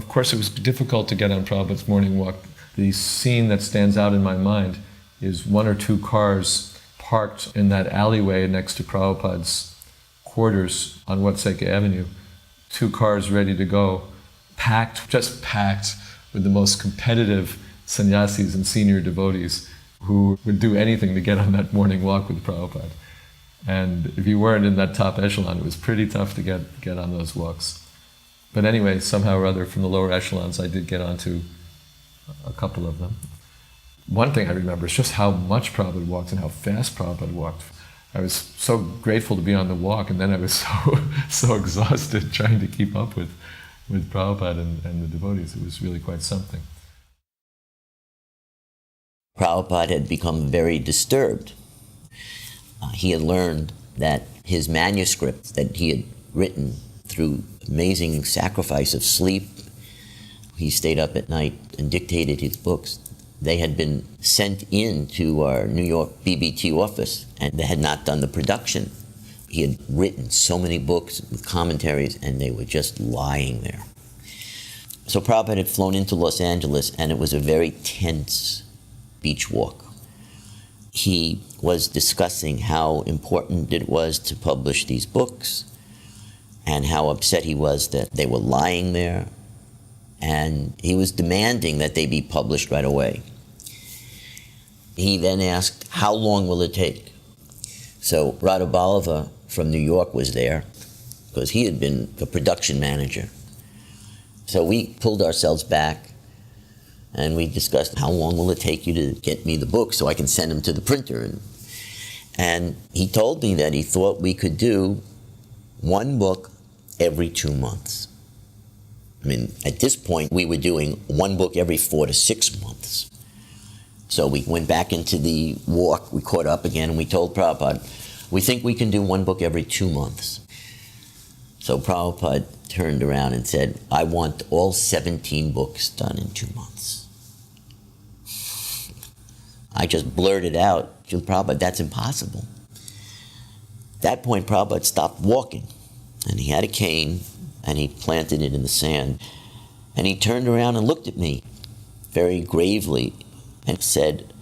of course, it was difficult to get on Prabhupada's morning walk. The scene that stands out in my mind is one or two cars parked in that alleyway next to Prabhupada's quarters on Watseka Avenue. 2 cars ready to go, packed, just packed with the most competitive sannyasis and senior devotees who would do anything to get on that morning walk with Prabhupada. And if you weren't in that top echelon, it was pretty tough to get on those walks. But anyway, somehow or other, from the lower echelons, I did get onto a couple of them. One thing I remember is just how much Prabhupada walked and how fast Prabhupada walked. I was so grateful to be on the walk, and then I was so exhausted trying to keep up with Prabhupada and the devotees. It was really quite something. Prabhupada had become very disturbed. He had learned that his manuscript that he had written through amazing sacrifice of sleep, he stayed up at night and dictated his books. They had been sent in to our New York BBT office, and they had not done the production. He had written so many books with commentaries, and they were just lying there. So Prabhupada had flown into Los Angeles, and it was a very tense beach walk. He was discussing how important it was to publish these books, and how upset he was that they were lying there, and he was demanding that they be published right away. He then asked, how long will it take? So Radha Ballava from New York was there, because he had been the production manager. So we pulled ourselves back, and we discussed, how long will it take you to get me the book so I can send them to the printer? And he told me that he thought we could do 1 book every 2 months. I mean, at this point, we were doing 1 book every 4 to 6 months. So we went back into the walk, we caught up again, and we told Prabhupada, we think we can do 1 book every 2 months. So Prabhupada turned around and said, I want all 17 books done in 2 months. I just blurted out, Prabhupada, that's impossible. At that point, Prabhupada stopped walking, and he had a cane, and he planted it in the sand. And he turned around and looked at me very gravely and said,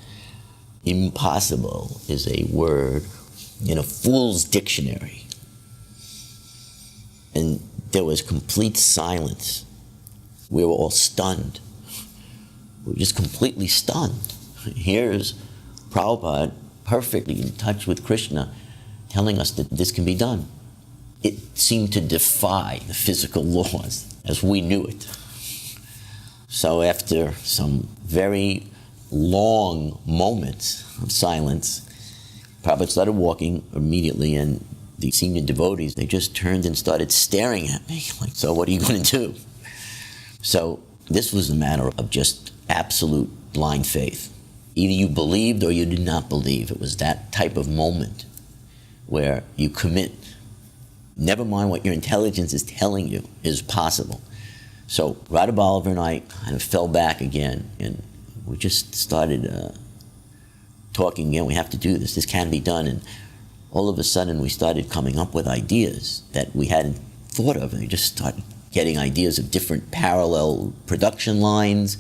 impossible is a word in a fool's dictionary. And there was complete silence. We were all stunned. We were just completely stunned. Here's Prabhupada, perfectly in touch with Krishna, telling us that this can be done. It seemed to defy the physical laws as we knew it. So after some very long moments of silence, Prabhupada started walking immediately, and the senior devotees, they just turned and started staring at me, like, so what are you going to do? So this was a matter of just absolute blind faith. Either you believed or you did not believe. It was that type of moment where you commit. Never mind what your intelligence is telling you is possible. So Radha Ballava and I kind of fell back again, and we just started talking again. We have to do this. This can be done. And all of a sudden, we started coming up with ideas that we hadn't thought of. And we just started getting ideas of different parallel production lines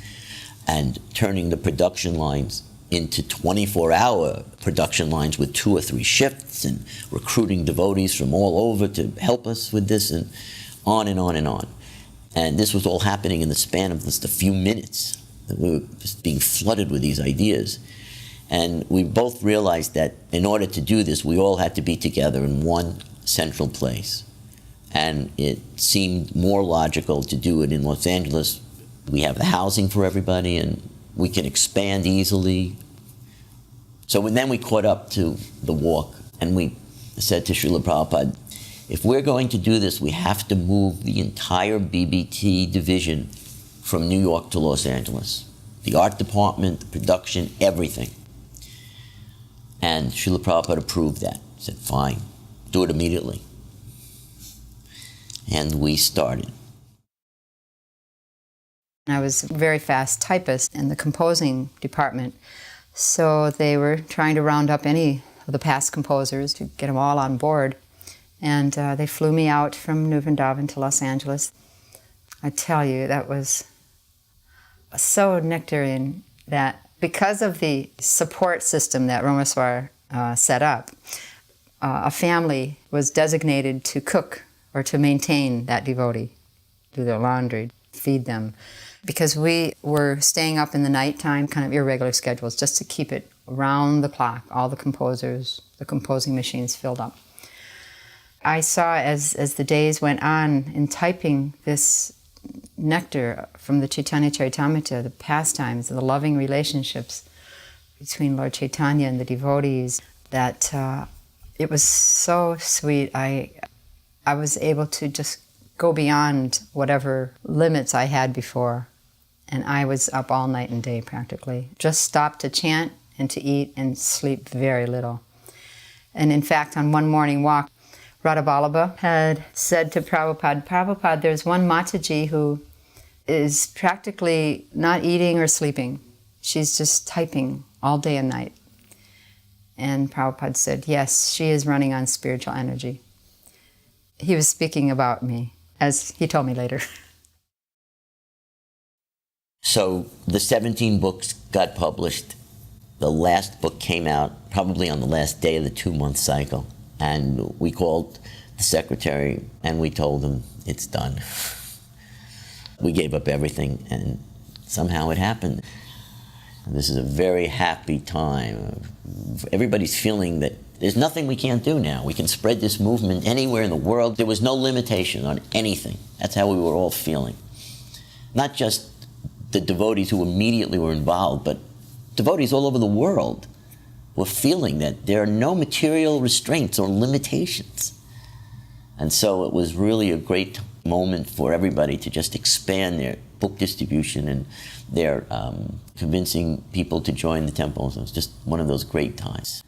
and turning the production lines into 24-hour production lines with 2 or 3 shifts, and recruiting devotees from all over to help us with this, and on and on and on. And this was all happening in the span of just a few minutes. We were just being flooded with these ideas. And we both realized that in order to do this, we all had to be together in one central place. And it seemed more logical to do it in Los Angeles. We have the housing for everybody, and we can expand easily. So then we caught up to the walk, and we said to Srila Prabhupada, if we're going to do this, we have to move the entire BBT division from New York to Los Angeles. The art department, the production, everything. And Srila Prabhupada approved that. He said, fine, do it immediately. And we started. I was a very fast typist in the composing department, so they were trying to round up any of the past composers to get them all on board. And they flew me out from New Vrindavan to Los Angeles. I tell you, that was so nectarian that because of the support system that Rameswar set up, a family was designated to cook or to maintain that devotee, do their laundry, feed them, because we were staying up in the nighttime, kind of irregular schedules, just to keep it around the clock, all the composers, the composing machines filled up. I saw as the days went on in typing this nectar from the Chaitanya Charitamrita, the pastimes, the loving relationships between Lord Chaitanya and the devotees, that it was so sweet. I was able to just go beyond whatever limits I had before. And I was up all night and day practically. Just stopped to chant and to eat and sleep very little. And in fact, on one morning walk, Radha Vallabha had said to Prabhupada, "Prabhupada, there's one Mataji who is practically not eating or sleeping. She's just typing all day and night." And Prabhupada said, "Yes, she is running on spiritual energy." He was speaking about me, as he told me later. So the 17 books got published. The last book came out probably on the last day of the 2-month cycle. And we called the secretary and we told him, it's done. We gave up everything and somehow it happened. This is a very happy time. Everybody's feeling that there's nothing we can't do now. We can spread this movement anywhere in the world. There was no limitation on anything. That's how we were all feeling. Not just the devotees who immediately were involved, but devotees all over the world were feeling that there are no material restraints or limitations. And so it was really a great moment for everybody to just expand their book distribution and their convincing people to join the temples. It was just one of those great times.